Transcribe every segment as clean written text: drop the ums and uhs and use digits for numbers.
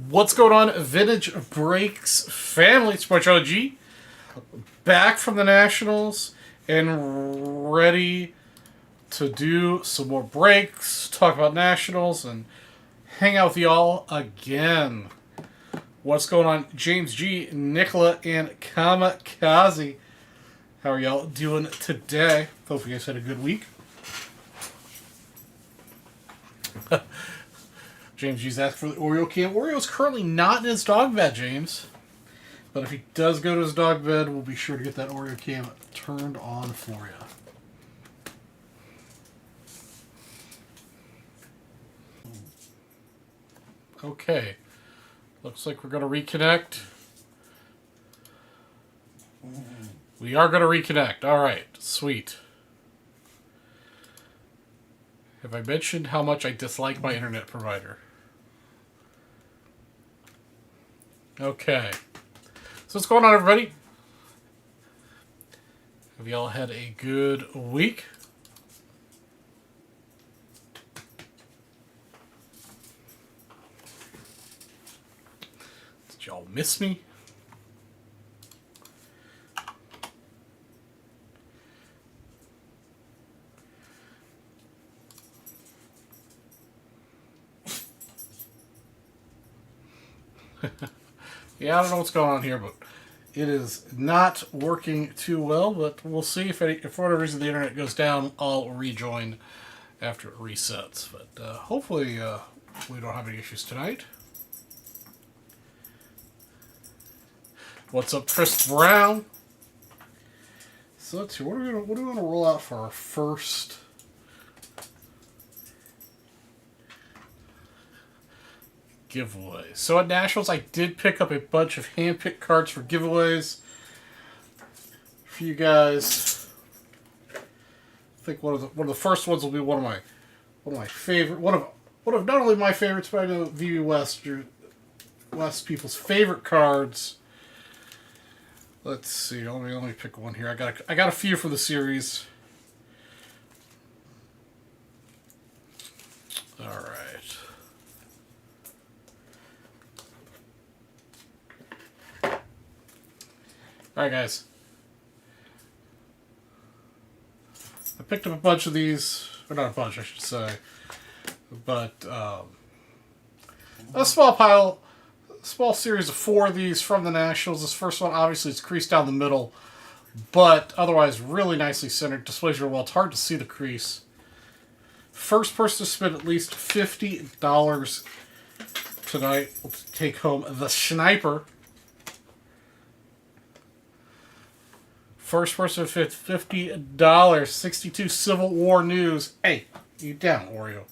What's going on, Vintage Breaks family? It's my Charlie G, back from the Nationals and ready to do some more breaks, talk about Nationals, and hang out with y'all again. What's going on, James G, Nicola, and Kamikaze? How are y'all doing today? Hope you guys had a good week. James G's asked for the Oreo can. Oreo's currently not in his dog bed, James. But if he does go to his dog bed, we'll be sure to get that Oreo can turned on for you. Okay. Looks like we're going to reconnect. We are going to reconnect. All right. Sweet. Have I mentioned how much I dislike my internet provider? Okay. So what's going on, everybody? Have y'all had a good week? Did y'all miss me? Yeah, I don't know what's going on here, but it is not working too well. But we'll see if for whatever reason the internet goes down, I'll rejoin after it resets. But hopefully we don't have any issues tonight. What's up, Chris Brown? So let's see. What do we want to roll out for our first? Giveaways. So at Nationals, I did pick up a bunch of hand-picked cards for giveaways for you guys. I think one of the first ones will be one of my favorite one of not only my favorites, but I know VB West people's favorite cards. Let's see. Let me pick one here. I got a few for the series. All right. Alright, guys. I picked up a bunch of these. Or not a bunch, I should say. But, a small series of 4 of these from the Nationals. This first one, obviously, it's creased down the middle. But, otherwise, really nicely centered. Displays real well. It's hard to see the crease. First person to spend at least $50 tonight will take home the Sniper. First person to $50. 62 Civil War News. Hey, you down, Oreo.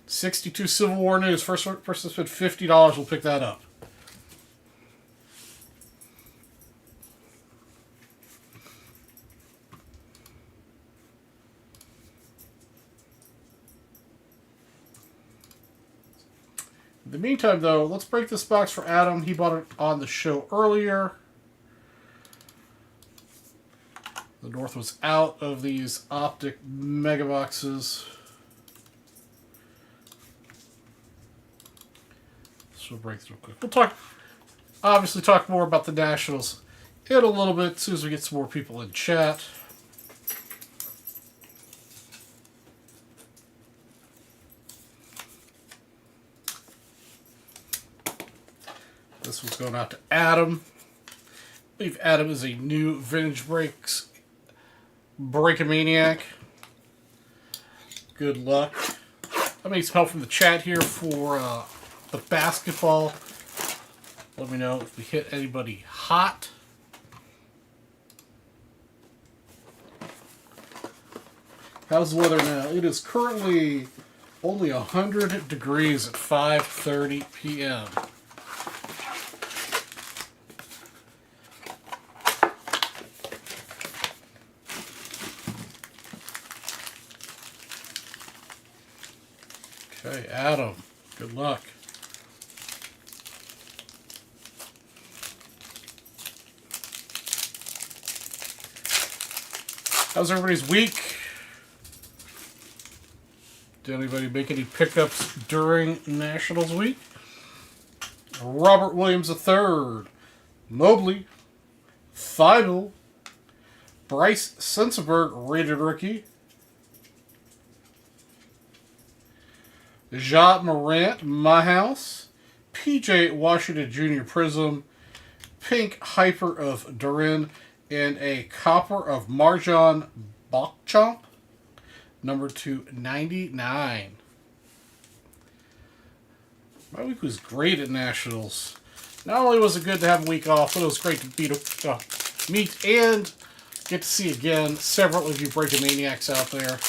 62 Civil War News. First person to spend $50 will pick that up. In the meantime, though, let's break this box for Adam. He bought it on the show earlier. The North was out of these optic mega boxes. So we'll break through quick. We'll obviously talk more about the Nationals in a little bit as soon as we get some more people in chat. This one's going out to Adam. I believe Adam is a new Vintage Breaks Breakamaniac. Good luck. I need some help from the chat here for the basketball. Let me know if we hit anybody hot. How's the weather now? It is currently only 100 degrees at 5:30 p.m. Okay, Adam, good luck. How's everybody's week? Did anybody make any pickups during Nationals week? Robert Williams III, Mobley, Theibel, Bryce Sensenberg, rated rookie, Ja Morant, My House, PJ Washington Jr. Prism, pink hyper of Durin, and a copper of Marjan Bokchomp, number 299. My week was great at Nationals. Not only was it good to have a week off, but it was great to meet and get to see again several of you Breaking Maniacs out there.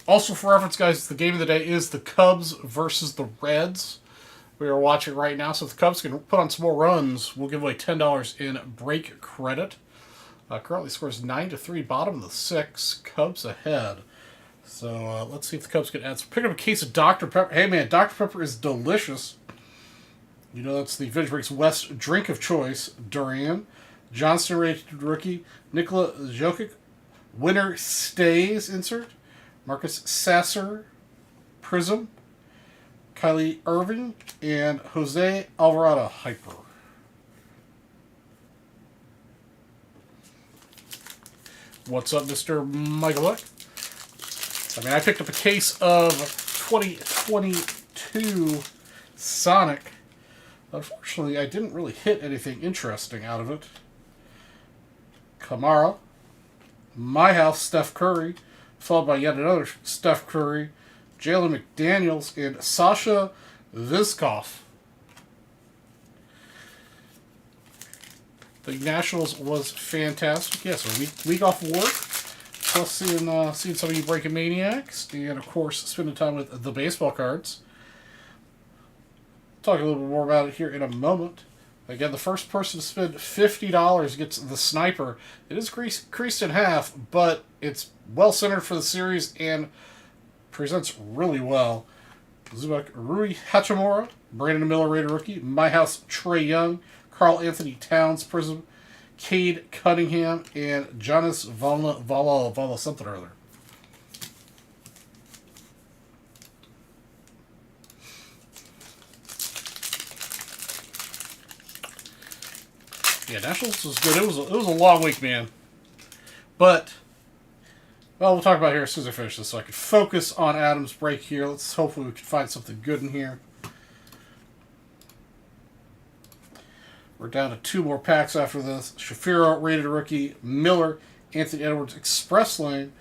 Also, for reference, guys, the game of the day is the Cubs versus the Reds. We are watching right now, so if the Cubs can put on some more runs, we'll give away $10 in break credit. Currently scores 9-3, bottom of the 6. Cubs ahead. So let's see if the Cubs can add some. Pick up a case of Dr. Pepper. Hey, man, Dr. Pepper is delicious. You know, that's the Vintage Breaks West drink of choice. Durian, Johnston rated rookie, Nikola Jokic, winner stays insert, Marcus Sasser, Prism, Kylie Irving, and Jose Alvarado hyper. What's up, Mr. Michael Luck? I mean, I picked up a case of 2022 Sonic. Unfortunately, I didn't really hit anything interesting out of it. Kamara, My House, Steph Curry, followed by yet another Steph Curry, Jalen McDaniels, and Sasha Vizkov. The Nationals was fantastic. Yes, a week off of work. Plus seeing some of you Breaking Maniacs. And, of course, spending time with the baseball cards. Talk a little bit more about it here in a moment. Again, the first person to spend $50 gets the Sniper. It is creased in half, but it's well-centered for the series and presents really well. Zubak Rui Hachimura, Brandon Miller, rated rookie, My House, Trae Young, Karl Anthony Towns, Prism, Cade Cunningham, and Jonas Vala something or other. Yeah, Nationals was good. It was a long week, man. But, well, we'll talk about it here as soon as I finish this, so I can focus on Adam's break here. Let's hopefully we can find something good in here. We're down to 2 more packs after this. Shafiro, rated rookie, Miller, Anthony Edwards, Express Lane,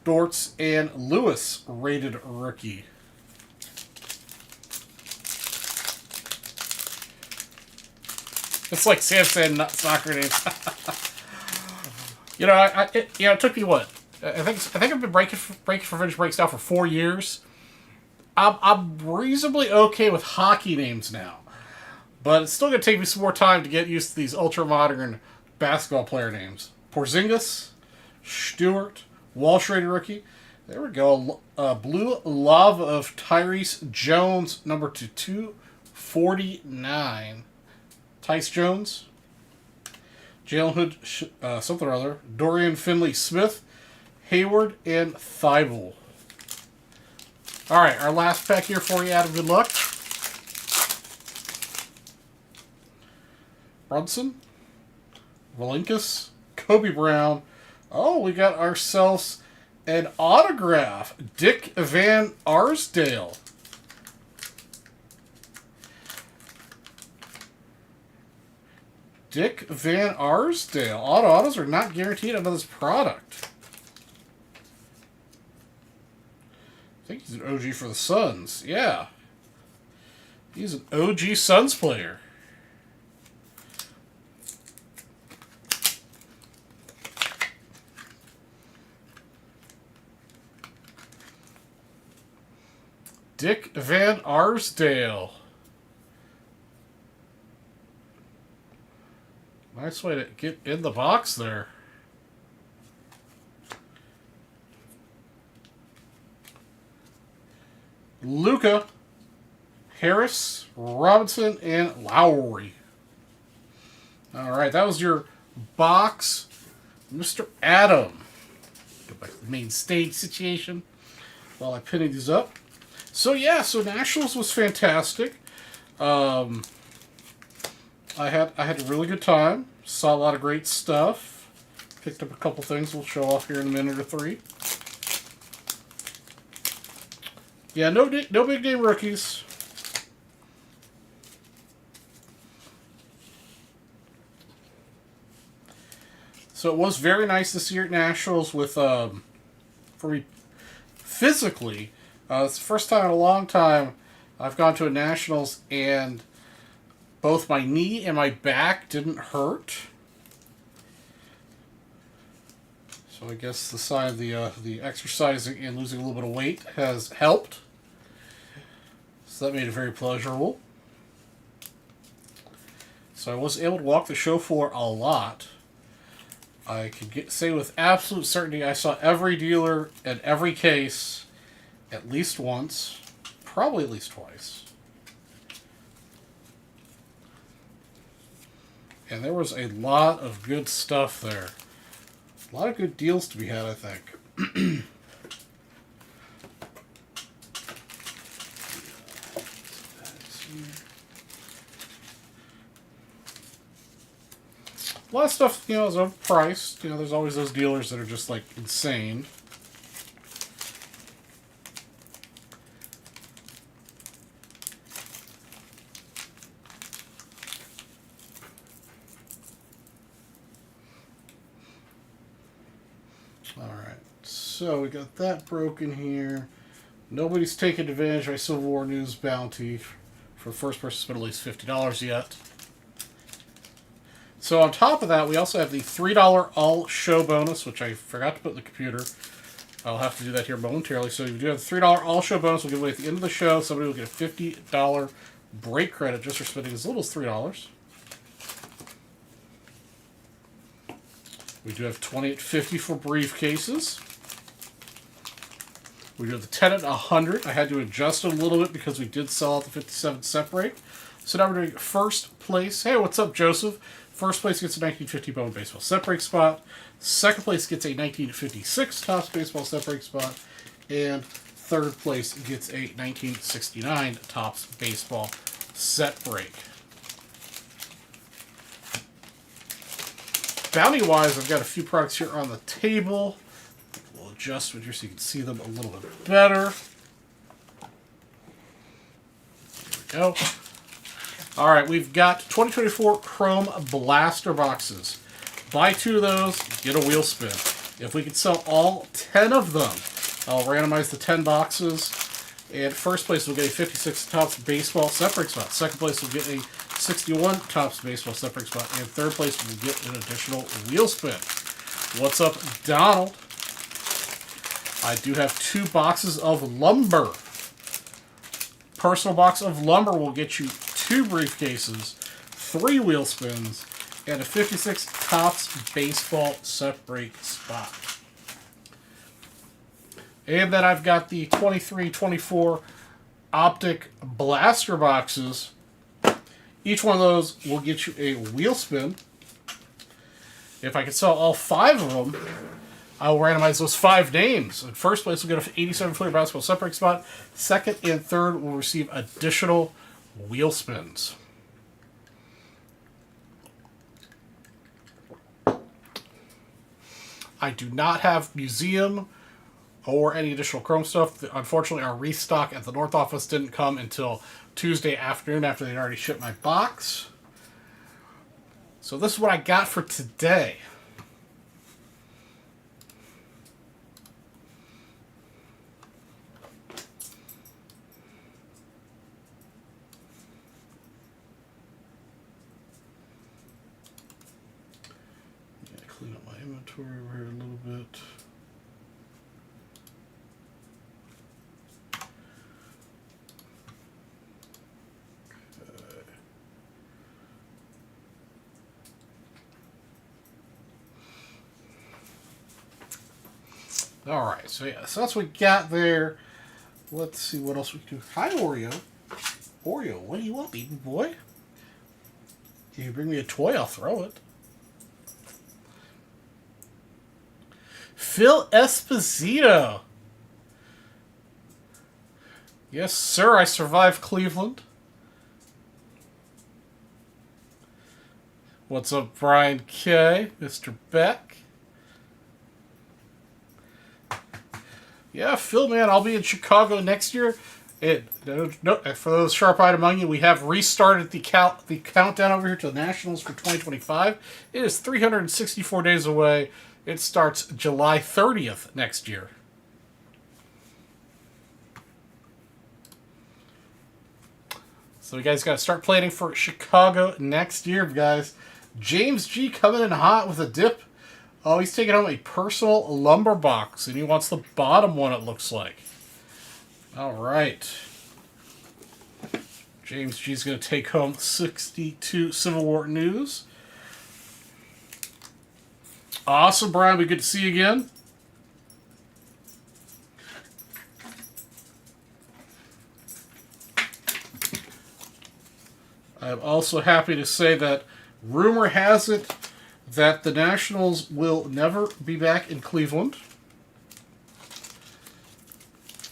Dortz, and Lewis, rated rookie. It's like Sam said, not soccer names. It took me what? I think I've been breaking for Vintage Breaks now for 4 years. I'm reasonably okay with hockey names now. But it's still going to take me some more time to get used to these ultra-modern basketball player names. Porzingis, Stewart, Walsh, rated rookie. There we go. Blue Lava of Tyrese Jones, number 249. Tyce Jones. Jalen Hood, something or other. Dorian Finley-Smith, Hayward, and Thibault. All right, our last pack here for you, Adam. Good luck. Brunson, Valinkus, Kobe Brown. Oh, we got ourselves an autograph. Dick Van Arsdale. Dick Van Arsdale. Autos are not guaranteed under this product. I think he's an OG for the Suns. Yeah. He's an OG Suns player. Dick Van Arsdale. Nice way to get in the box there. Luka, Harris, Robinson, and Lowry. All right, that was your box, Mr. Adam. Go back to the main stage situation. while I pinning these up. So yeah, so Nationals was fantastic. I had a really good time. Saw a lot of great stuff. Picked up a couple things we'll show off here in a minute or three. Yeah, no big name rookies. So it was very nice this year at Nationals with for me physically. It's the first time in a long time I've gone to a Nationals and both my knee and my back didn't hurt. So I guess the sign of the exercising and losing a little bit of weight has helped. So that made it very pleasurable. So I was able to walk the show floor a lot. I can say with absolute certainty I saw every dealer and every case at least once, probably at least twice. And there was a lot of good stuff there. A lot of good deals to be had, I think. A lot of stuff, is overpriced. There's always those dealers that are just, like, insane. Alright, so we got that broken here. Nobody's taken advantage of my Civil War News bounty for the first person to spend at least $50 yet. So on top of that, we also have the $3 all-show bonus, which I forgot to put in the computer. I'll have to do that here momentarily. So you do have the $3 all-show bonus. We'll give away at the end of the show. Somebody will get a $50 break credit just for spending as little as $3. We do have 20 at 50 for briefcases. We do have the 10 at 100. I had to adjust it a little bit because we did sell out the 57 set break. So now we're doing first place. Hey, what's up, Joseph? First place gets a 1950 Bowman Baseball set break spot. Second place gets a 1956 Topps Baseball set break spot. And third place gets a 1969 Topps Baseball set break. Bounty-wise, I've got a few products here on the table. We'll adjust it here so you can see them a little bit better. There we go. Alright, we've got 2024 Chrome Blaster boxes. Buy 2 of those, get a wheel spin. If we can sell all 10 of them, I'll randomize the 10 boxes. And first place will get a 56 Topps Baseball set break spot. Second place will get a 61 Topps Baseball set break spot. And third place will get an additional wheel spin. What's up, Donald? I do have 2 boxes of lumber. Personal box of lumber will get you 2 briefcases, 3 wheel spins, and a 56 Topps Baseball set break spot. And then I've got the 23-24 Optic Blaster boxes. Each one of those will get you a wheel spin. If I can sell all 5 of them, I will randomize those 5 names. In first place, we'll get an 87-footer basketball set break spot. Second and third will receive additional wheel spins. I do not have museum or any additional Chrome stuff. Unfortunately, our restock at the North office didn't come until Tuesday afternoon after they'd already shipped my box. So this is what I got for today. Clean up my inventory over here a little bit. Alright, so yeah, so that's what we got there. Let's see what else we can do. Hi, Oreo. Oreo, what do you want, baby boy? If you bring me a toy, I'll throw it. Phil Esposito. Yes, sir, I survived Cleveland. What's up, Brian K., Mr. Beck? Yeah, Phil, man, I'll be in Chicago next year. For those sharp-eyed among you, we have restarted the countdown over here to the Nationals for 2025. It is 364 days away. It starts July 30th next year. So you guys got to start planning for Chicago next year, guys. James G coming in hot with a dip. Oh, he's taking home a personal lumber box, and he wants the bottom one, it looks like. All right. James G's going to take home 62 Civil War news. Awesome, Brian. We good to see you again. I'm also happy to say that rumor has it that the Nationals will never be back in Cleveland.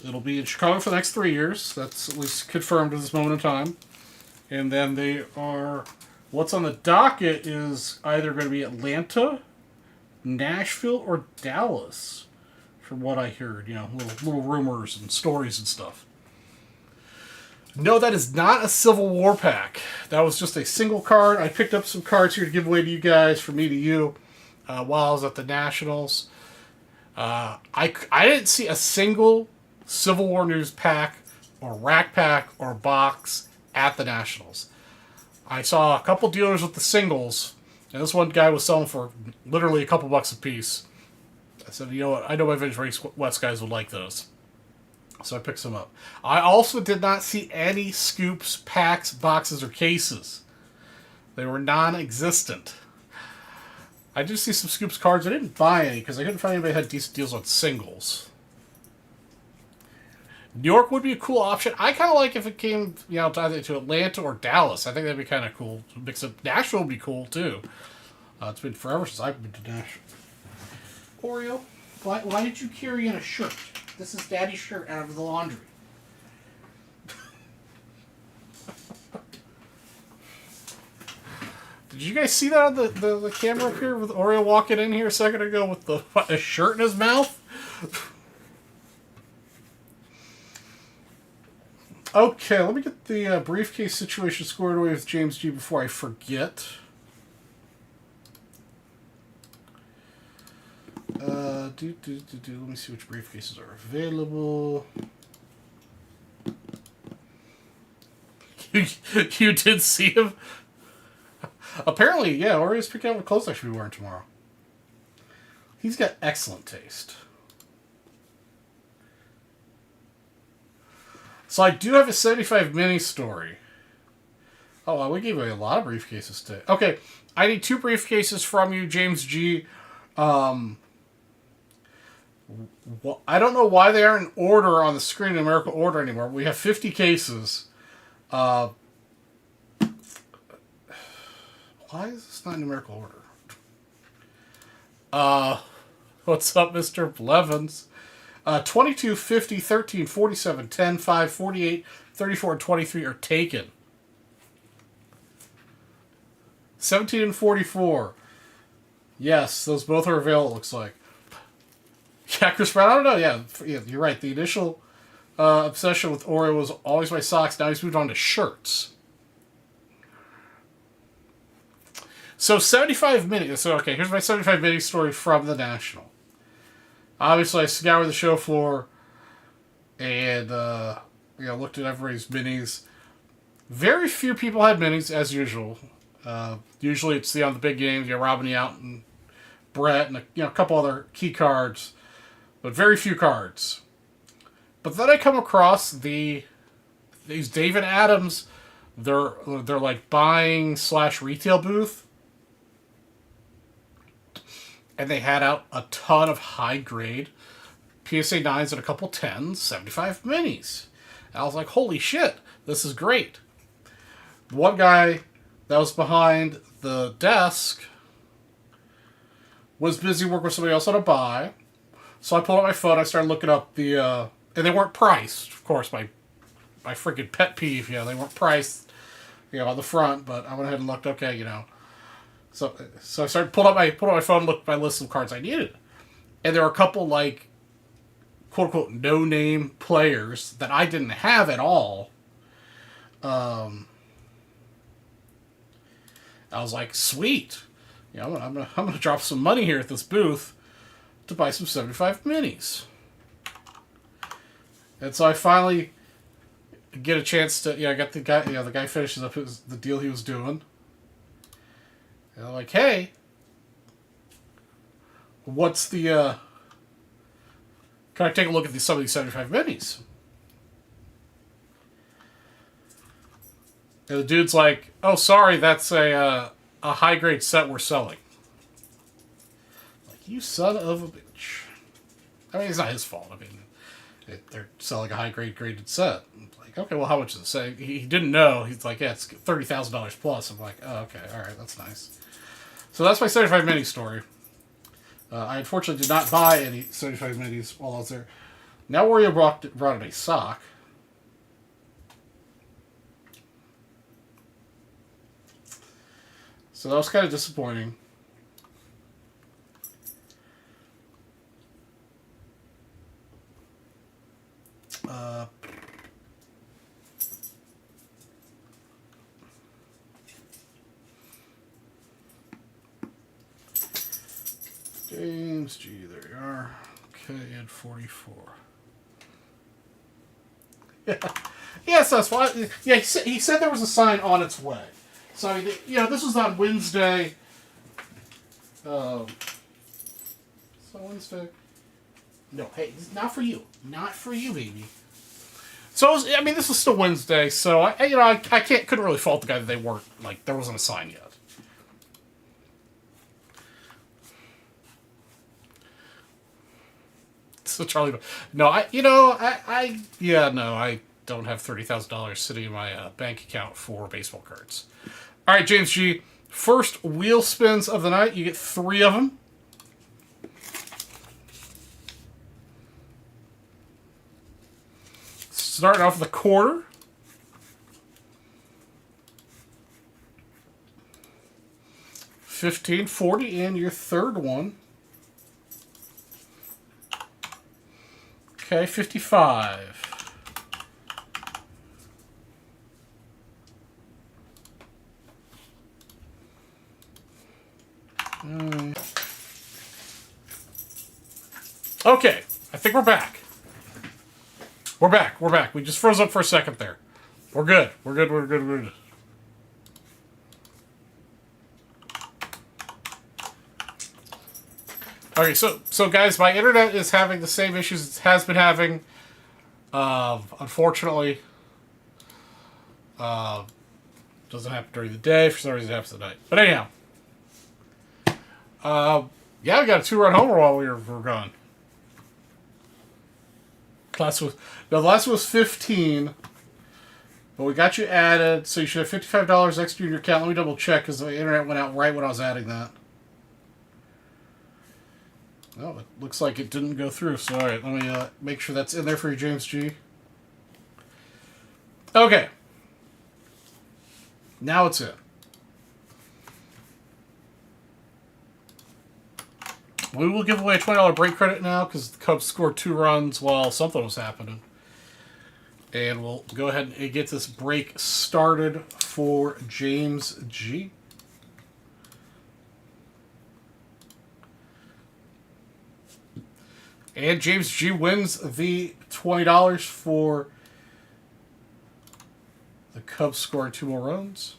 It'll be in Chicago for the next 3 years. That's at least confirmed at this moment in time. And then they are... What's on the docket is either going to be Atlanta, Nashville, or Dallas, from what I heard. You know, little rumors and stories and stuff. No, that is not a Civil War pack. That was just a single card. I picked up some cards here to give away to you guys, from me to you, while I was at the Nationals. I didn't see a single Civil War news pack, or rack pack, or box at the Nationals. I saw a couple dealers with the singles, and this one guy was selling for literally a couple bucks a piece. I said, you know what, I know my Vintage Race West guys would like those. So I picked some up. I also did not see any scoops, packs, boxes, or cases. They were non-existent. I did see some scoops cards. I didn't buy any because I couldn't find anybody who had decent deals on singles. New York would be a cool option. I kind of like if it came, either to Atlanta or Dallas. I think that'd be kind of cool. Mix up. Nashville would be cool too. It's been forever since I've been to Nashville. Oreo, why did you carry in a shirt? This is Daddy's shirt out of the laundry. Did you guys see that on the camera up here with Oreo walking in here a second ago with a shirt in his mouth? Okay, let me get the briefcase situation squared away with James G before I forget. Let me see which briefcases are available. You did see him? Apparently, yeah, Oreo's picking out what clothes I should be wearing tomorrow. He's got excellent taste. So I do have a 75 mini story. Oh, well, we gave away a lot of briefcases today. Okay, I need 2 briefcases from you, James G. I don't know why they aren't in order on the screen in numerical order anymore. We have 50 cases. Why is this not in numerical order? What's up, Mr. Blevins? 22, 50, 13, 47, 10, 5, 48, 34, and 23 are taken. 17 and 44. Yes, those both are available, it looks like. Yeah, Chris Brown, I don't know. Yeah, you're right. The initial obsession with Oreo was always my socks. Now he's moved on to shirts. So 75 minutes. So, okay, here's my 75 minute story from the National. Obviously, I scoured the show floor and looked at everybody's minis. Very few people had minis, as usual. Usually it's the big games. Robin Yount and Brett and a couple other key cards. But very few cards. But then I come across these David Adams, they're like buying / retail booth. And they had out a ton of high grade PSA 9s and a couple 10s, 75 minis. And I was like, holy shit, this is great. One guy that was behind the desk was busy working with somebody else on a buy. So I pulled out my phone, I started looking up and they weren't priced, of course, by my freaking pet peeve. You know, they weren't priced, you know, on the front, but I went ahead and looked. Okay, you know, so I started pulled up my phone, looked at my list of cards I needed, and there were a couple like quote unquote no name players that I didn't have at all. I was like, sweet, you know, I'm gonna drop some money here at this booth to buy some 75 minis. And so I finally get a chance to, I got the guy, the guy finishes up the deal he was doing. And I'm like, hey, what's the, can I take a look at some of these 75 minis? And the dude's like, oh, sorry, that's a high-grade set we're selling. Like, you son of a bitch. I mean, it's not his fault. I mean, they're selling a high-grade graded set. I'm like, okay, well, how much is it? So he didn't know. He's like, yeah, it's $30,000 plus. I'm like, oh, okay, all right, that's nice. So that's my 75 mini story. I unfortunately did not buy any 75 minis while I was there. Now Wario brought in a sock. So that was kind of disappointing. James G, there you are. Okay, and 44. Yeah. Yes, that's why. Yeah, he said there was a sign on its way. So, you know, this was on Wednesday. So Wednesday. No, hey, not for you. Not for you, baby. So, I mean, this was still Wednesday, so, I couldn't really fault the guy that they weren't, like, there wasn't a sign yet. So, Charlie, no, I don't have $30,000 sitting in my bank account for baseball cards. All right, James G. First wheel spins of the night. You get 3 of them. Starting off with a quarter. $15, $40, and your third one. Okay, 55. Okay, I think we're back. We're back. We just froze up for a second there. We're good. We're good. Okay, so guys, my internet is having the same issues it has been having. Unfortunately, doesn't happen during the day. For some reason, it happens at night. But anyhow, yeah, we got a 2-run homer while we were gone. The last was 15, but we got you added, so you should have $55 extra in your account. Let me double check because the internet went out right when I was adding that. Oh, it looks like it didn't go through. So, all right, let me make sure that's in there for you, James G. Okay. Now it's in. We will give away a $20 break credit now because the Cubs scored 2 runs while something was happening. And we'll go ahead and get this break started for James G. And James G wins the $20 for the Cubs scoring 2 more runs.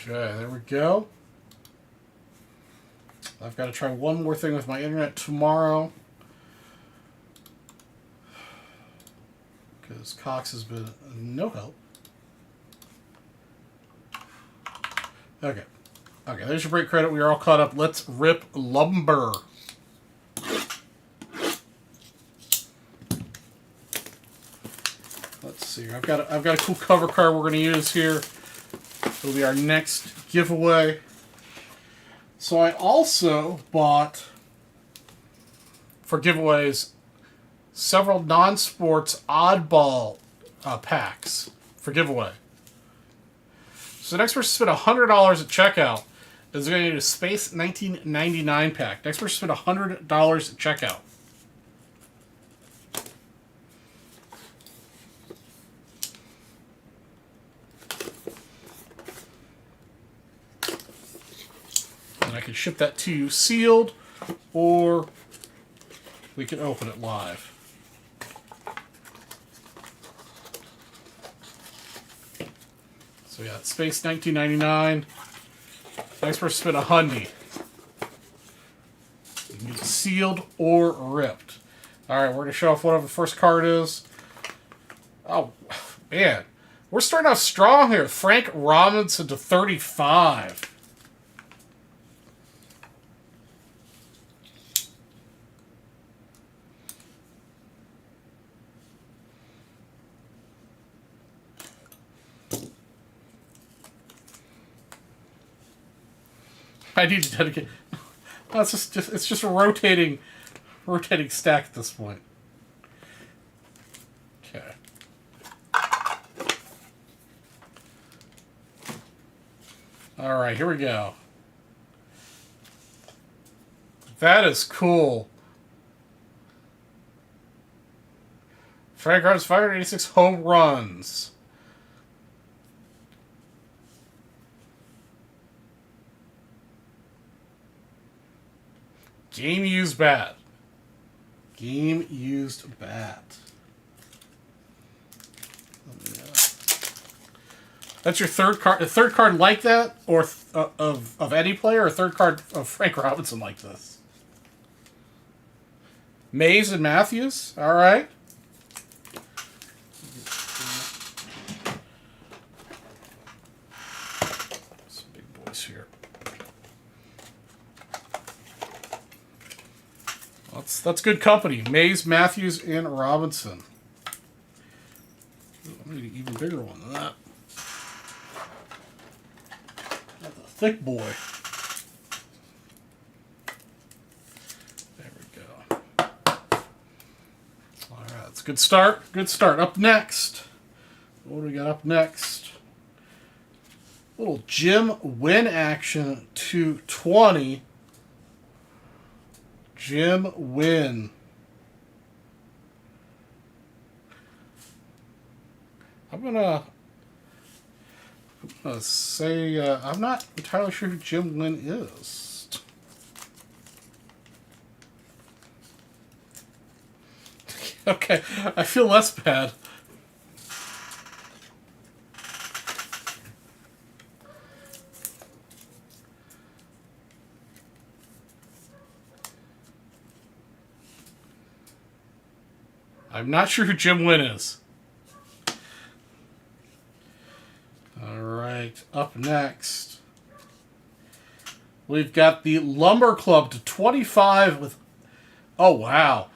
Okay, there we go. I've got to try one more thing with my internet tomorrow. Because Cox has been no help. Okay. Okay, there's your break credit. We are all caught up. Let's rip lumber. Let's see. I've got a cool cover card we're going to use here. It'll be our next giveaway. So I also bought, for giveaways, several non-sports oddball packs for giveaway. So the next person spent $100 at checkout is going to get a Space 1999 pack. Next person spent $100 at checkout. And I can ship that to you sealed, or we can open it live. So yeah, Space 1999. Next person spent $100. You can get it sealed or ripped. Alright, we're going to show off whatever the first card is. Oh, man. We're starting off strong here. Frank Robinson to 35. I need to dedicate. No, it's just a rotating stack at this point. Okay. All right, here we go. That is cool. Frank Robinson 586 home runs. Game used bat. Game used bat. That's your third card. A third card like that, or of any player, or a third card of Frank Robinson like this. Mays and Matthews. All right. Some big boys here. That's good company. Mays, Matthews, and Robinson. Ooh, I need an even bigger one than that. That's a thick boy. There we go. All right, that's a good start. Good start. Up next. What do we got up next? Little Jim Wynn action to 20. Jim Wynn. I'm gonna say I'm not entirely sure who Jim Wynn is. Okay, I feel less bad. I'm not sure who Jim Wynn is. All right, up next, we've got the Lumber Club to 25 with, oh wow,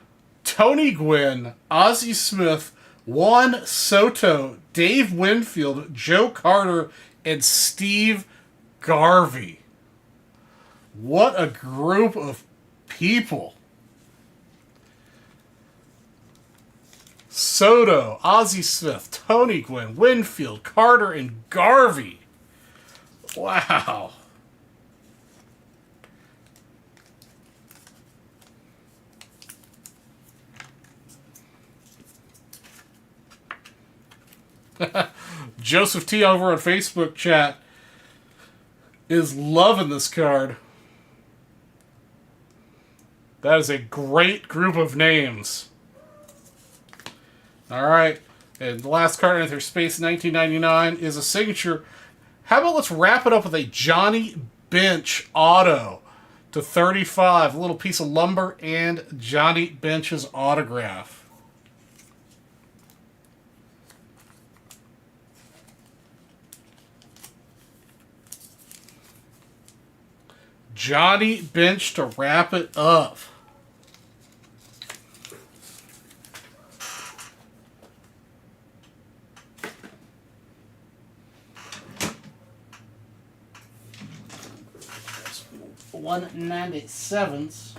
Tony Gwynn, Ozzie Smith, Juan Soto, Dave Winfield, Joe Carter, and Steve Garvey. What a group of people. Soto, Ozzie Smith, Tony Gwynn, Winfield, Carter, and Garvey. Wow. Joseph T over on Facebook chat is loving this card. That is a great group of names. All right, and the last card in their Space 1999 is a signature. How about let's wrap it up with a Johnny Bench auto to 35. A little piece of lumber and Johnny Bench's autograph. Johnny Bench to wrap it up. 197s.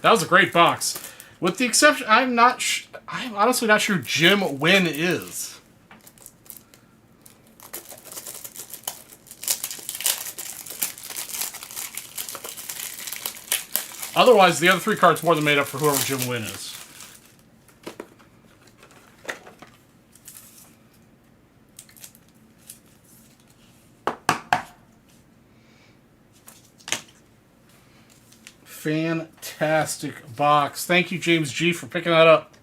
That was a great box. With the exception, I'm honestly not sure who Jim Wynn is. Otherwise, the other 3 cards more than made up for whoever Jim Wynn is. Fantastic box. Thank you, James G, for picking that up.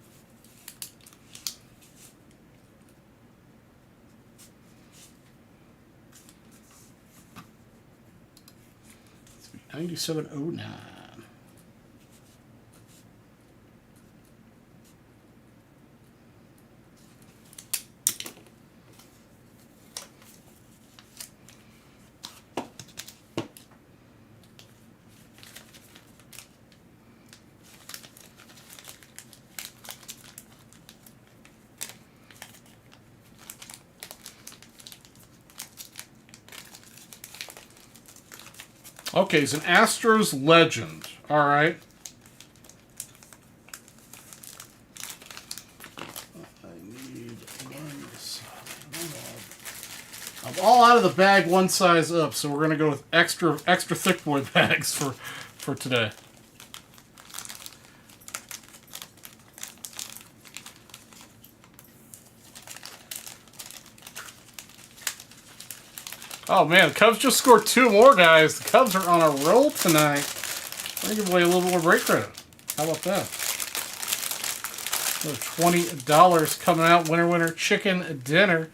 It's 9709. Okay, he's an Astros legend. All right. I need one size. I'm all out of the bag one size up, so we're gonna go with extra thick boy bags for today. Oh man, the Cubs just scored 2 more, guys. The Cubs are on a roll tonight. I'm gonna give away a little more break credit. How about that? Another $20 coming out. Winner, chicken dinner.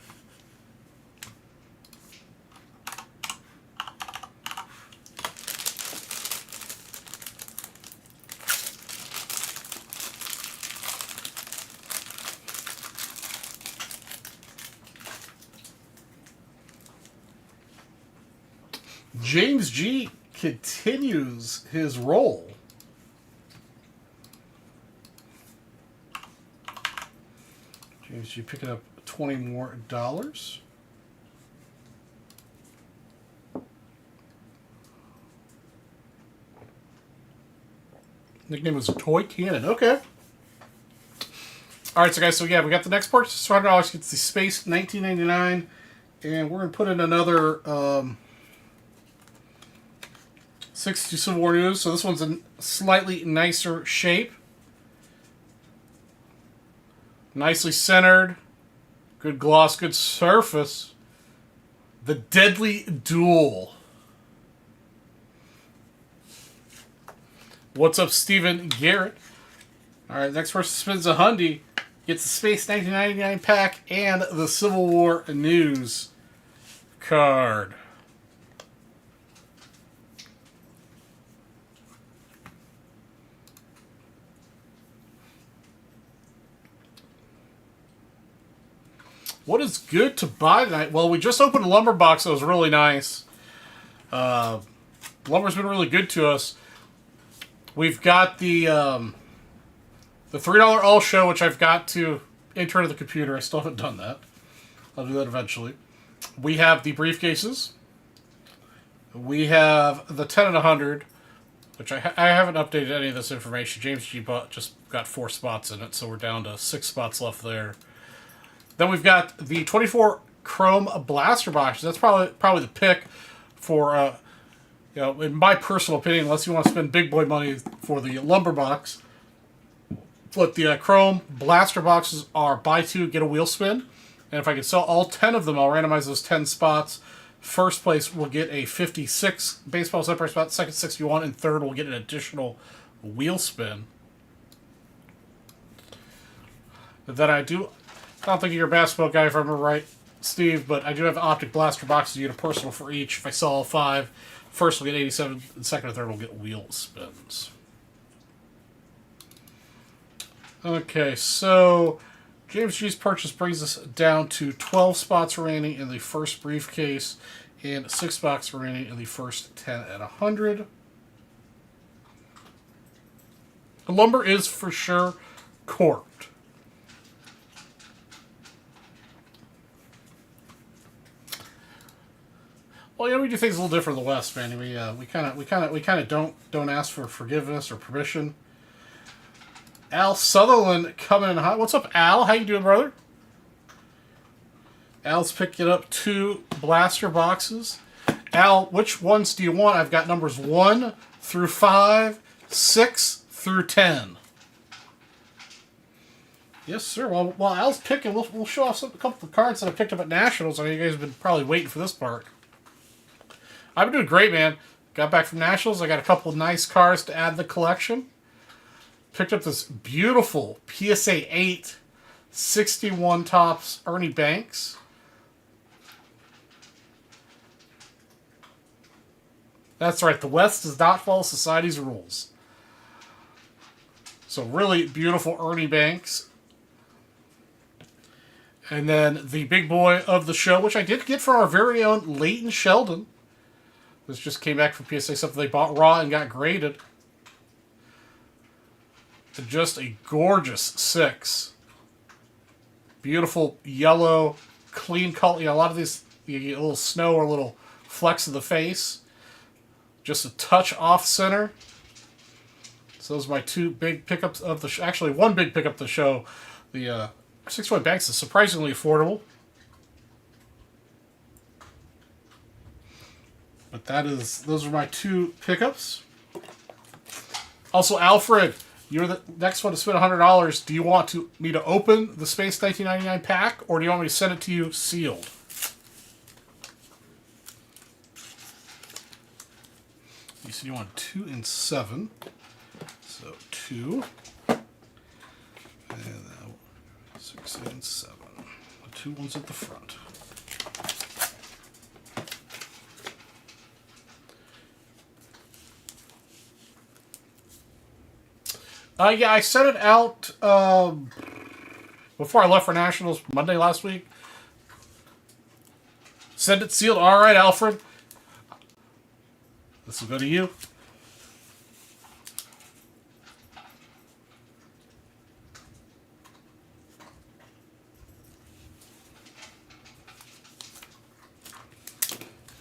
James G continues his roll. James G picking up $20 more. Nickname was Toy Cannon. Okay. All right, so guys, we got the next purchase. $100 gets the Space 1999, and we're gonna put in another 60 Civil War News. So this one's a slightly nicer shape. Nicely centered. Good gloss, good surface. The Deadly Duel. What's up, Stephen Garrett? Alright, next person spins a Hundy. Gets the Space 1999 pack and the Civil War News card. What is good to buy tonight? Well, we just opened a lumber box that was really nice. Lumber's been really good to us. We've got the $3 All Show, which I've got to enter into the computer. I still haven't done that. I'll do that eventually. We have the briefcases. We have the 10 and 100, which I haven't updated any of this information. James G just got 4 spots in it, so we're down to 6 spots left there. Then we've got the 24 Chrome Blaster boxes. That's probably the pick for, in my personal opinion, unless you want to spend big boy money for the lumber box. But the Chrome Blaster boxes are buy 2, get a wheel spin. And if I can sell all 10 of them, I'll randomize those 10 spots. First place will get a 56 baseball separate spot, second 61, and third will get an additional wheel spin. Then I don't think you're a basketball guy if I remember right, Steve, but I do have Optic Blaster boxes. You get a personal for each. If I sell all 5, first will get 87, and second and third will get wheel spins. Okay, so James G's purchase brings us down to 12 spots remaining in the first briefcase and 6 spots remaining in the first 10 and 100. The lumber is for sure corked. Well, yeah, we do things a little different in the West, man. We kind of don't ask for forgiveness or permission. Al Sutherland coming in hot. What's up, Al? How you doing, brother? Al's picking up 2 blaster boxes. Al, which ones do you want? I've got numbers 1 through 5, 6 through 10. Yes, sir. Well, while Al's picking, we'll show off a couple of cards that I picked up at Nationals. I know you guys have been probably waiting for this part. I've been doing great, man. Got back from Nationals. I got a couple of nice cards to add to the collection. Picked up this beautiful PSA 8 61 Topps Ernie Banks. That's right, the West does not follow society's rules. So really beautiful Ernie Banks. And then the big boy of the show, which I did get for our very own Leighton Sheldon. This just came back from PSA, something they bought raw and got graded. Just a gorgeous 6. Beautiful yellow, clean color. You know, a lot of these, you get a little snow or a little flecks of the face. Just a touch off center. So those are my 2 big pickups of the show. Actually, 1 big pickup of the show. The 61 Banks is surprisingly affordable. But those are my 2 pickups. Also, Alfred, you're the next one to spend $100. Do you want me to open the Space 1999 pack, or do you want me to send it to you sealed? You said you want 2 and 7. So 2. And then 6 and 7. The 2 ones at the front. Yeah, I sent it out before I left for Nationals Monday last week. Send it sealed. All right, Alfred. This will go to you.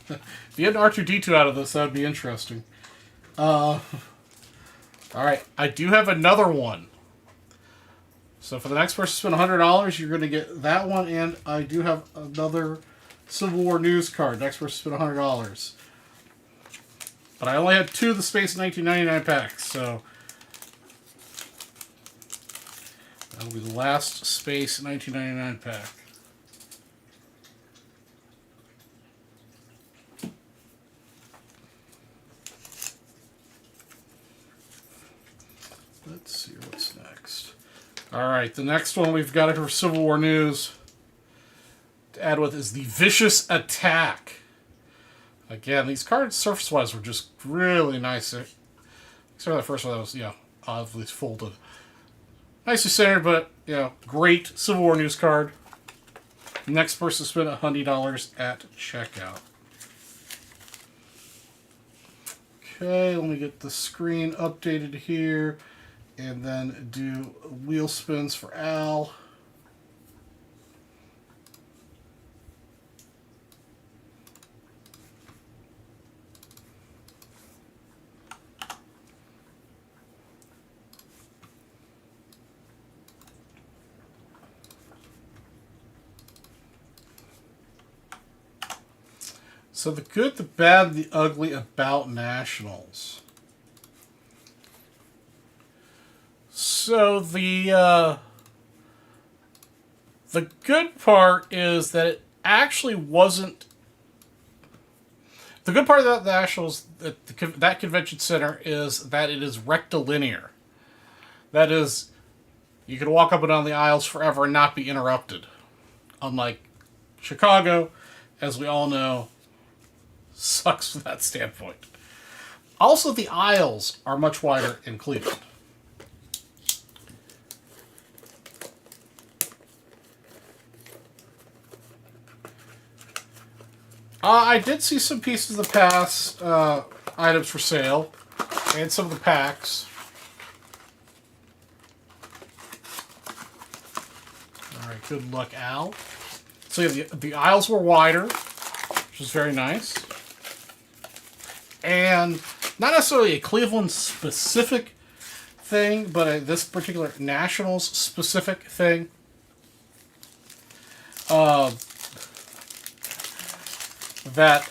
If you had an R2-D2 out of this, that would be interesting. Alright, I do have another one. So for the next person to spend $100, you're going to get that one, and I do have another Civil War news card. Next person to spend $100. But I only had 2 of the Space 1999 packs, so that'll be the last Space 1999 pack. Let's see what's next. Alright, the next one we've got it for Civil War news to add with is the Vicious Attack. Again, these cards surface-wise were just really nice. Except for the first one that was, oddly folded. Nicely centered, but, great Civil War news card. Next person spent $100 at checkout. Okay, let me get the screen updated here. And then do wheel spins for Al. So the good, the bad, the ugly about Nationals. So the good part is that it actually wasn't. The good part of the Nationals, that convention center, is that it is rectilinear. That is, you can walk up and down the aisles forever and not be interrupted. Unlike Chicago, as we all know, sucks from that standpoint. Also, the aisles are much wider in Cleveland. I did see some pieces of the past items for sale, and some of the packs. Alright, good luck, Al. So yeah, the aisles were wider, which is very nice. And not necessarily a Cleveland specific thing, but this particular Nationals specific thing. That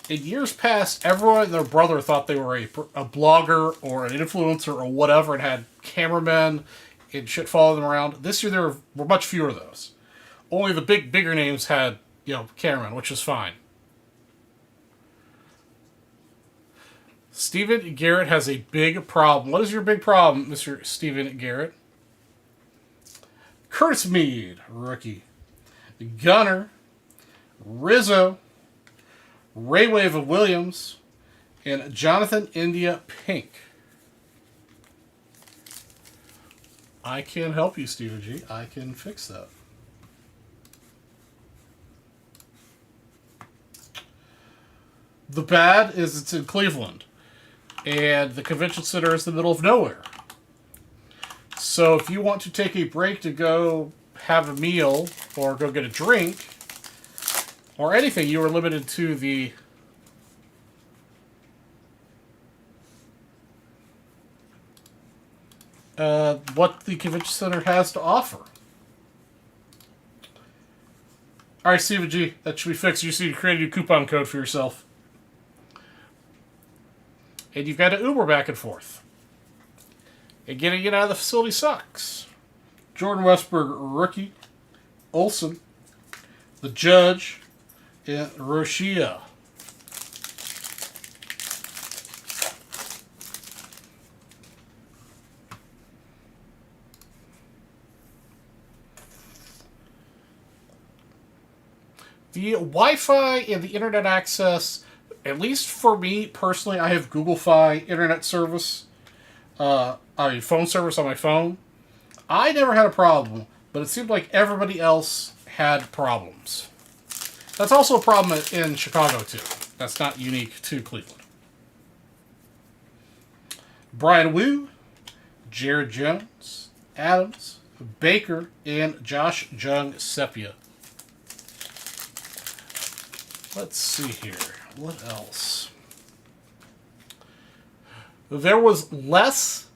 in years past, everyone and their brother thought they were a blogger or an influencer or whatever, and had cameramen and shit following them around. This year there were much fewer of those. Only the bigger names had, cameramen, which is fine. Steven Garrett has a big problem. What is your big problem, Mr. Steven Garrett? Curtis Mead, rookie. Gunner, Rizzo, Ray Wave of Williams, and Jonathan India Pink. I can help you, Steven G. I can fix that. The bad is it's in Cleveland, and the convention center is in the middle of nowhere. So if you want to take a break to go have a meal or go get a drink or anything, you are limited to the what the convention center has to offer. All right, Steven G, that should be fixed. You see, you created a coupon code for yourself. And you've got to Uber back and forth. And getting it out of the facility sucks. Jordan Westberg, rookie. Olson. The Judge. And Roshia. The Wi-Fi and the internet access, at least for me personally, I have Google Fi internet service. Phone service on my phone. I never had a problem, but it seemed like everybody else had problems. That's also a problem in Chicago, too. That's not unique to Cleveland. Brian Wu, Jared Jones, Adams, Baker, and Josh Jung Sepia. Let's see here. What else? There was less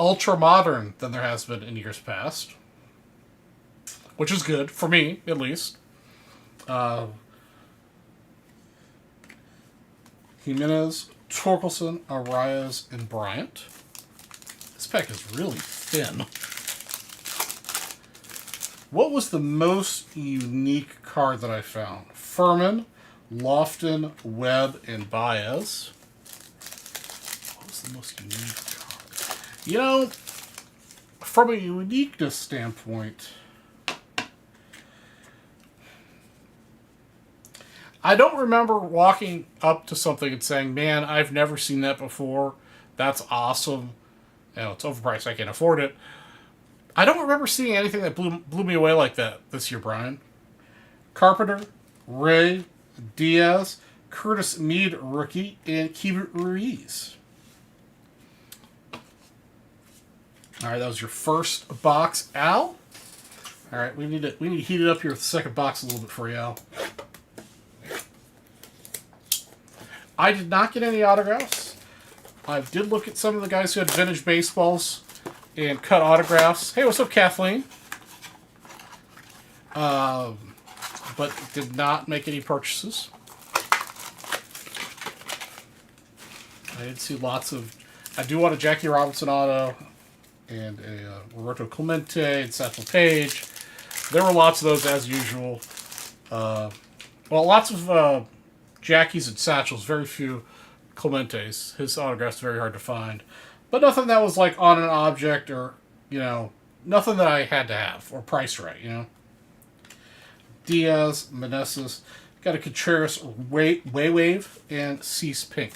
ultra-modern than there has been in years past. Which is good, for me, at least. Jimenez, Torkelson, Arias, and Bryant. This pack is really thin. What was the most unique card that I found? Furman, Lofton, Webb, and Baez. What was the most unique card? From a uniqueness standpoint, I don't remember walking up to something and saying, man, I've never seen that before. That's awesome. It's overpriced. I can't afford it. I don't remember seeing anything that blew me away like that this year, Brian. Carpenter, Ray, Diaz, Curtis Mead, rookie, and Keibert Ruiz. All right, that was your first box, Al. All right, we need to heat it up here with the second box a little bit for you, Al. I did not get any autographs. I did look at some of the guys who had vintage baseballs and cut autographs. Hey, what's up, Kathleen? But did not make any purchases. I did see lots of... I do want a Jackie Robinson auto and a Roberto Clemente and Satchel Paige. There were lots of those as usual. Lots of Jackies and Satchels, very few Clementes. His autograph's very hard to find. But nothing that was like on an object or, nothing that I had to have or priced right, Diaz, Meneses, got a Contreras Wave, and Cease Pink.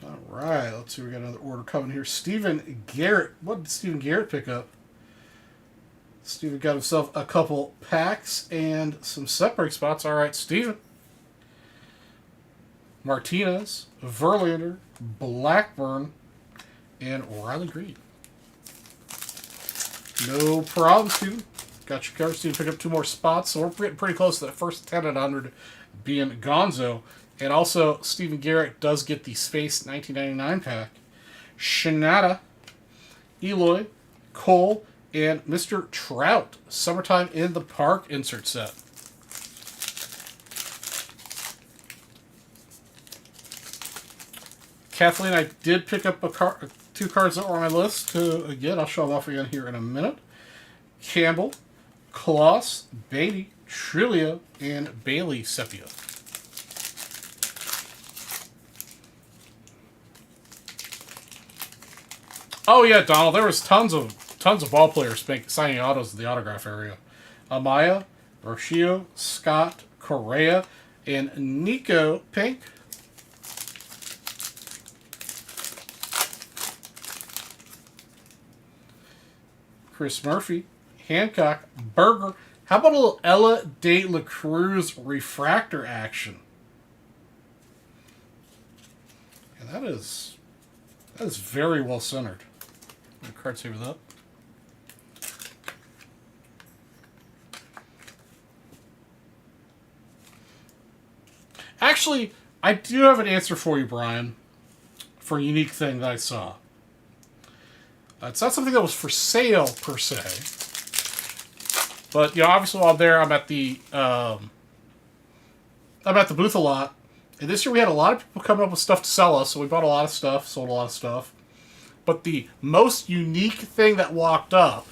All right, let's see. We got another order coming here. Steven Garrett. What did Steven Garrett pick up? Steven got himself a couple packs and some set break spots. All right, Steven. Martinez, Verlander, Blackburn, and Riley Green. No problem, Steven. got your cards. You pick up 2 more spots, so we're getting pretty close to that first 10 at 100 being Gonzo. And also, Steven Garrett does get the Space 1999 pack. Shinada, Eloy, Cole, and Mr. Trout. Summertime in the Park insert set. Kathleen, I did pick up 2 cards that were on my list. Again, I'll show them off again here in a minute. Campbell, Kloss, Beatty, Trillia, and Bailey Sepia. Oh yeah, Donald, there was tons of ball players signing autos in the autograph area. Amaya, Rocio, Scott, Correa, and Nico Pink. Chris Murphy, Hancock, Berger. How about a little Ella de la Cruz refractor action? And that is very well centered. The card save it up. Actually, I do have an answer for you, Brian, for a unique thing that I saw. It's not something that was for sale per se, but obviously while I'm there, I'm at the booth a lot. And this year we had a lot of people coming up with stuff to sell us, so we bought a lot of stuff, sold a lot of stuff. But the most unique thing that walked up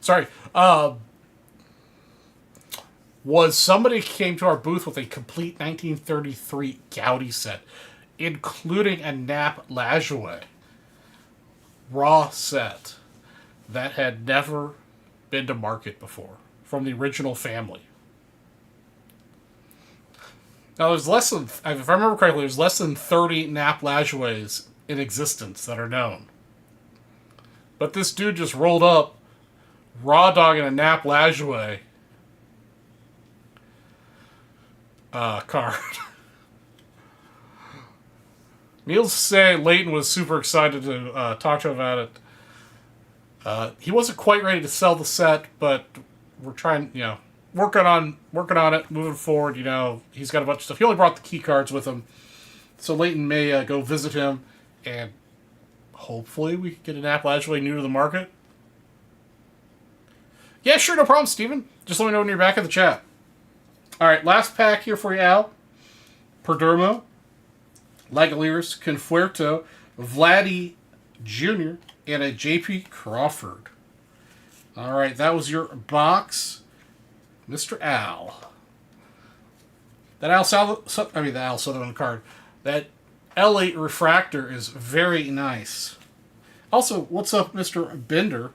sorry, was somebody came to our booth with a complete 1933 Gaudi set, including a Nap Lajoie raw set that had never been to market before from the original family. Now, there's less than, if I remember correctly, there's less than 30 Nap Lajoies in existence that are known. But this dude just rolled up raw dog and a Nap Lajoie card. Needless to say, Leighton was super excited to talk to him about it. He wasn't quite ready to sell the set, but we're trying, working on it, moving forward. He's got a bunch of stuff. He only brought the key cards with him, so Leighton may go visit him, and hopefully we can get an Nap Lajoie new to the market. Yeah, sure, no problem, Steven. Just let me know when you're back in the chat. All right, last pack here for you, Al. Perdomo, Langeliers, Conforto, Vladdy Jr., and a J.P. Crawford. All right, that was your box, Mr. Al. The Al Sutherland card. That L8 refractor is very nice. Also, what's up, Mr. Bender?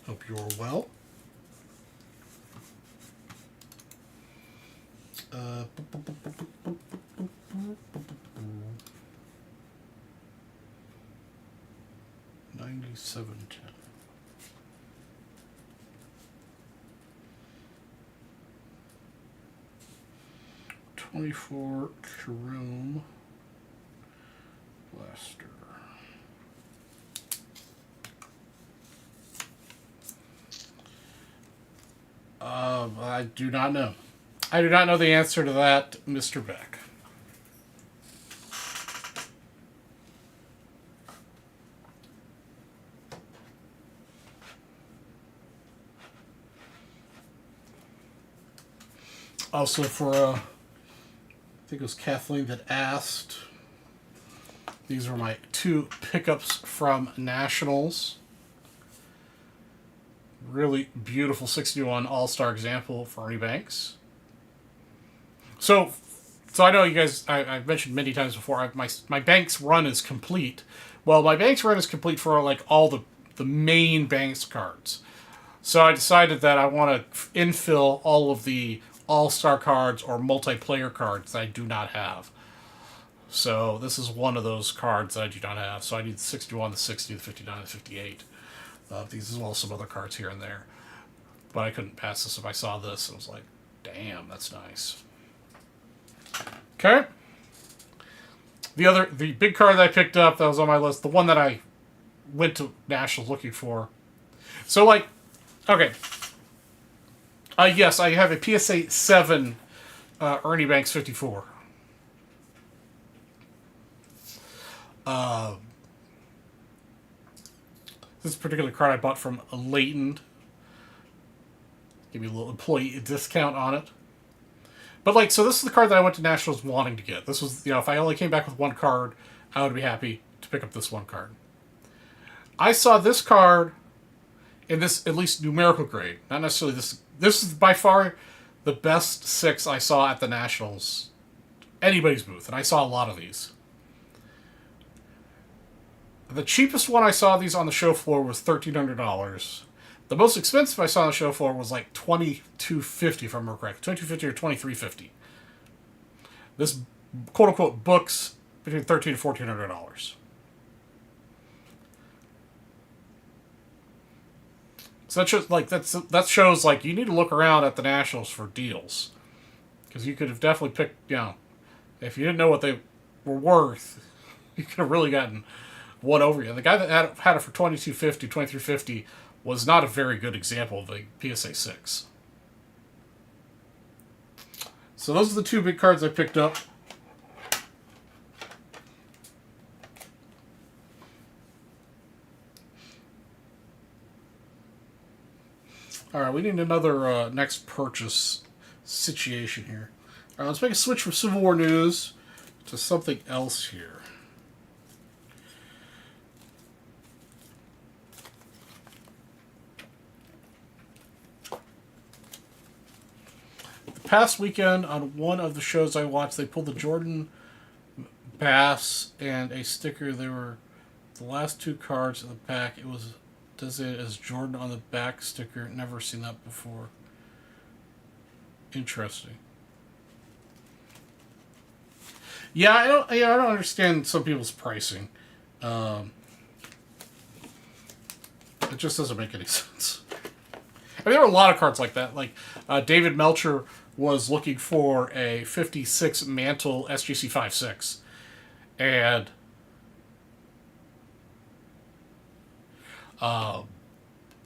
Hope you're well. $97.10. $24 Chrome Blaster. I do not know. I do not know the answer to that, Mr. Beck. Also for, I think it was Kathleen that asked, these are my 2 pickups from Nationals. Really beautiful 61 All-Star example for Ernie Banks. So I know you guys, I've mentioned many times before, my Banks run is complete. Well, my Banks run is complete for like all the main Banks cards. So I decided that I want to infill all of the all-star cards or multiplayer cards that I do not have. So this is one of those cards that I do not have. So I need the 61, the 60, the 59, the 58. These as well as some other cards here and there. But I couldn't pass this if I saw this. I was like, damn, that's nice. Okay. The big card that I picked up that was on my list, the one that I went to Nationals looking for. So, like, okay. Yes, I have a PSA 7 Ernie Banks 54. This particular card I bought from Leighton. Give me a little employee discount on it. But, like, so this is the card that I went to Nationals wanting to get. This was, if I only came back with one card, I would be happy to pick up this one card. I saw this card in this, at least, numerical grade. Not necessarily this. This is by far the best 6 I saw at the Nationals. Anybody's booth. And I saw a lot of these. The cheapest one I saw these on the show floor was $1,300. The most expensive I saw on the show floor was like $2,250, if I'm correct. $2,250 or $2,350. This quote unquote books between $1,300 and $1,400. So that shows that shows like you need to look around at the Nationals for deals, because you could have definitely picked, if you didn't know what they were worth, you could have really gotten one over you. The guy that had it for $2,250, $2,350 was not a very good example of a PSA 6. So those are the 2 big cards I picked up. Alright, we need another next purchase situation here. Alright, let's make a switch from Civil War news to something else here. Past weekend on one of the shows I watched, they pulled the Jordan Bass and a sticker. They were the last 2 cards in the pack. It was designated as Jordan on the back sticker. Never seen that before. Interesting. Yeah, I don't understand some people's pricing. It just doesn't make any sense. I mean, there were a lot of cards like that. Like David Melcher was looking for a 56 Mantle SGC 5.6.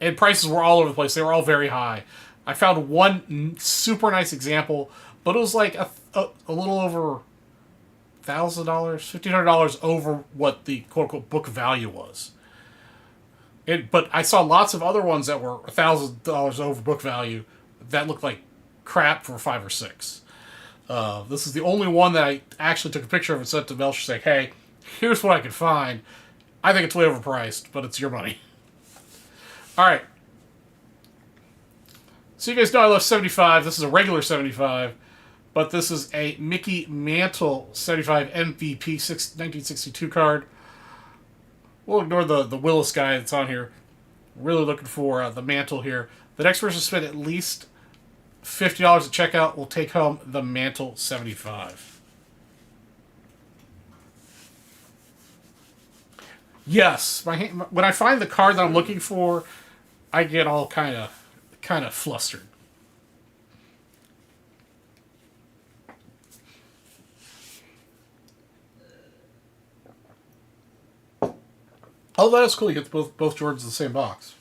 And prices were all over the place. They were all very high. I found one super nice example, but it was like a little over $1,000, $1,500 over what the quote-unquote book value was. But I saw lots of other ones that were $1,000 over book value that looked like crap for 5 or 6. This is the only one that I actually took a picture of and sent to Melcher saying, hey, here's what I could find. I think it's way overpriced, but it's your money. Alright. So you guys know I love 75. This is a regular 75. But this is a Mickey Mantle 75 MVP 1962 card. We'll ignore the Willis guy that's on here. Really looking for the Mantle here. The next person to spend at least $50 at checkout will take home the Mantle 75. Yes, when I find the card that I'm looking for, I get all kind of flustered. Oh, that is cool. You get both Jordans in the same box.